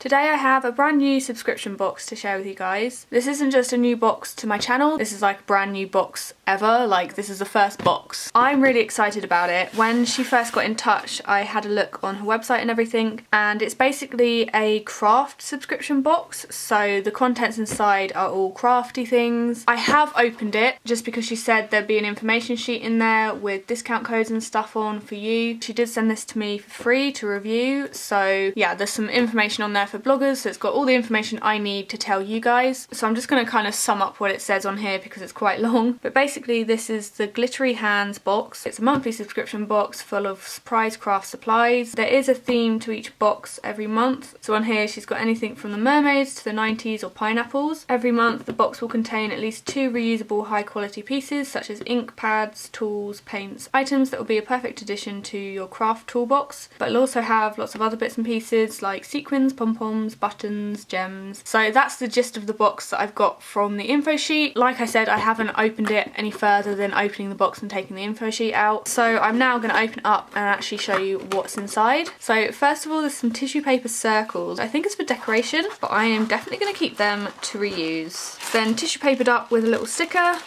Today I have a brand new subscription box to share with you guys. This isn't just a new box to my channel, this is like a brand new box ever, like this is the first box. I'm really excited about it. When she first got in touch I had a look on her website and everything, and it's basically a craft subscription box, so the contents inside are all crafty things. I have opened it just because she said there'd be an information sheet in there with discount codes and stuff on for you. She did send this to me for free to review, so yeah, there's some information on there for bloggers, so it's got all the information I need to tell you guys. So I'm just going to kind of sum up what it says on here because it's quite long, but basically this is the Glittery Hands box. It's a monthly subscription box full of surprise craft supplies. There is a theme to each box every month, so on here she's got anything from the mermaids to the 90s or pineapples. Every month the box will contain at least 2 reusable high quality pieces such as ink pads, tools, paints, items that will be a perfect addition to your craft toolbox, but it'll also have lots of other bits and pieces like sequins, pom-poms, buttons, gems. So that's the gist of the box that I've got from the info sheet. Like I said, I haven't opened it any further than opening the box and taking the info sheet out. So I'm now going to open it up and actually show you what's inside. So first of all, there's some tissue paper circles. I think it's for decoration, but I am definitely going to keep them to reuse. Then tissue papered up with a little sticker.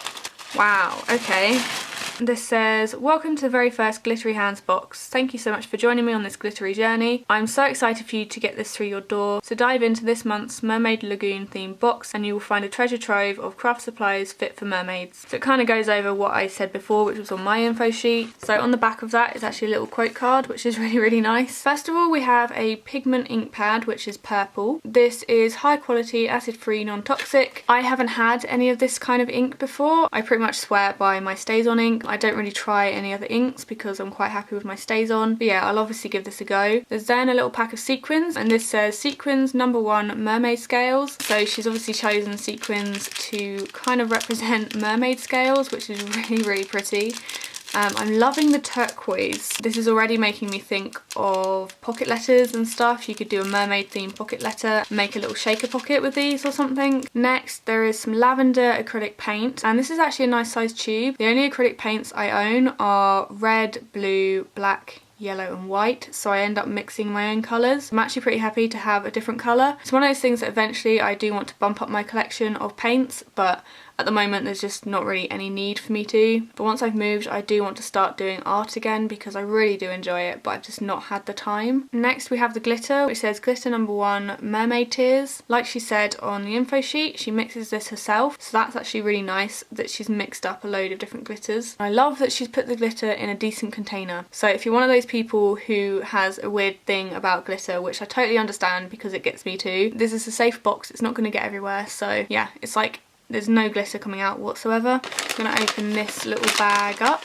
Wow, okay. This says, "Welcome to the very first Glittery Hands box. Thank you so much for joining me on this glittery journey. I'm so excited for you to get this through your door. So dive into this month's Mermaid Lagoon themed box and you will find a treasure trove of craft supplies fit for mermaids." So it kind of goes over what I said before, which was on my info sheet. So on the back of that is actually a little quote card, which is really nice. First of all, we have a pigment ink pad, which is purple. This is high quality, acid free, non-toxic. I haven't had any of this kind of ink before. I pretty much swear by my StazOn ink. I don't really try any other inks because I'm quite happy with my StazOn. But yeah, I'll obviously give this a go. There's then a little pack of sequins, and this says sequins #1 mermaid scales. So she's obviously chosen sequins to kind of represent mermaid scales, which is really pretty. I'm loving the turquoise. This is already making me think of pocket letters and stuff. You could do a mermaid themed pocket letter, make a little shaker pocket with these or something. Next there is some lavender acrylic paint, and this is actually a nice size tube. The only acrylic paints I own are red, blue, black, yellow and white, so I end up mixing my own colours. I'm actually pretty happy to have a different colour. It's one of those things that eventually I do want to bump up my collection of paints, but at the moment there's just not really any need for me to. But once I've moved I do want to start doing art again because I really do enjoy it, but I've just not had the time. Next we have the glitter, which says glitter #1 mermaid tears. Like she said on the info sheet, she mixes this herself, so that's actually really nice that she's mixed up a load of different glitters. I love that she's put the glitter in a decent container. So if you're one of those people who has a weird thing about glitter, which I totally understand because it gets me too, this is a safe box, it's not going to get everywhere. So yeah, it's like there's no glitter coming out whatsoever. I'm going to open this little bag up.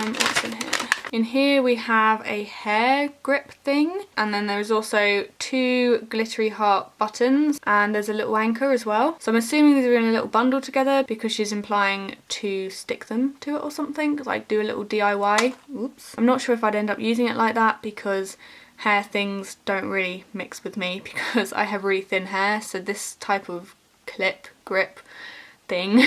What's in here? In here we have a hair grip thing, and then there's also 2 glittery heart buttons, and there's a little anchor as well. So I'm assuming these are in a little bundle together because she's implying to stick them to it or something, like do a little DIY. Oops. I'm not sure if I'd end up using it like that because hair things don't really mix with me because I have really thin hair, so this type of grip thing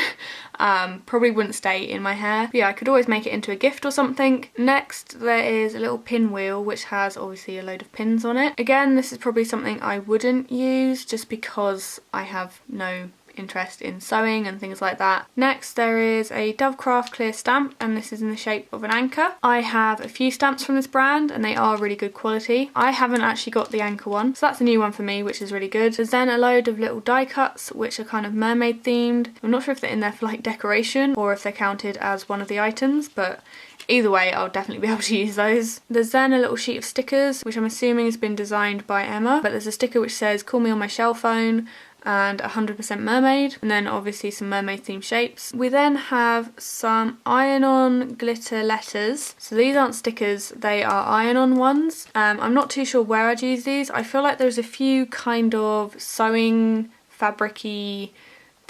probably wouldn't stay in my hair. But yeah, I could always make it into a gift or something. Next there is a little pinwheel which has obviously a load of pins on it. Again, this is probably something I wouldn't use just because I have no interest in sewing and things like that. Next there is a Dovecraft clear stamp, and this is in the shape of an anchor. I have a few stamps from this brand and they are really good quality. I haven't actually got the anchor one, so that's a new one for me, which is really good. There's then a load of little die cuts which are kind of mermaid themed. I'm not sure if they're in there for like decoration or if they're counted as one of the items, but either way I'll definitely be able to use those. There's then a little sheet of stickers which I'm assuming has been designed by Emma, but there's a sticker which says "Call me on my shell phone" and 100% mermaid, and then obviously some mermaid themed shapes. We then have some iron-on glitter letters. So these aren't stickers, they are iron-on ones. I'm not too sure where I'd use these. I feel like there's a few kind of sewing fabric-y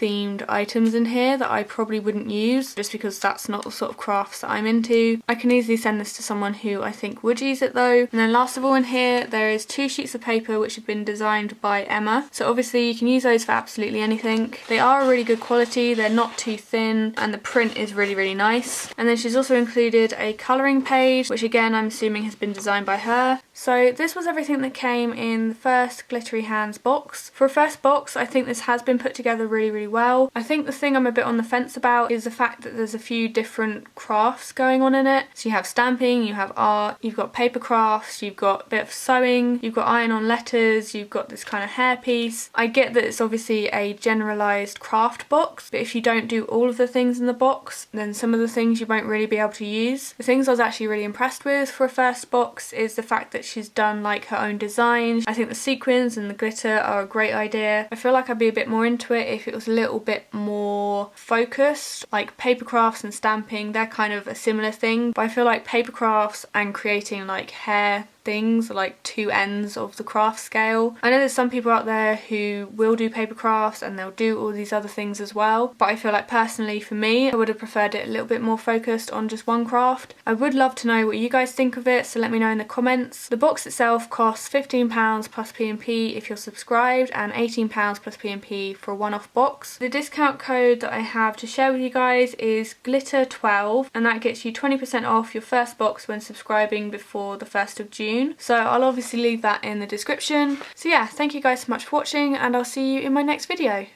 themed items in here that I probably wouldn't use just because that's not the sort of crafts that I'm into. I can easily send this to someone who I think would use it though. And then last of all in here there is 2 sheets of paper which have been designed by Emma. So obviously you can use those for absolutely anything. They are a really good quality, they're not too thin, and the print is really nice. And then she's also included a colouring page, which again I'm assuming has been designed by her. So this was everything that came in the first Glittery Hands box. For a first box, I think this has been put together really well. I think the thing I'm a bit on the fence about is the fact that there's a few different crafts going on in it. So you have stamping, you have art, you've got paper crafts, you've got a bit of sewing, you've got iron-on letters, you've got this kind of hairpiece. I get that it's obviously a generalised craft box, but if you don't do all of the things in the box, then some of the things you won't really be able to use. The things I was actually really impressed with for a first box is the fact that she's done like her own design. I think the sequins and the glitter are a great idea. I feel like I'd be a bit more into it if it was a little bit more focused. Like paper crafts and stamping, they're kind of a similar thing, but I feel like paper crafts and creating like hair things are like 2 ends of the craft scale. I know there's some people out there who will do paper crafts and they'll do all these other things as well, but I feel like personally for me I would have preferred it a little bit more focused on just one craft. I would love to know what you guys think of it, so let me know in the comments. The box itself costs £15 plus P&P if you're subscribed and £18 plus P&P for a one-off box. The discount code that I have to share with you guys is glitter12 and that gets you 20% off your first box when subscribing before the 1st of June. So I'll obviously leave that in the description. So yeah, thank you guys so much for watching and I'll see you in my next video.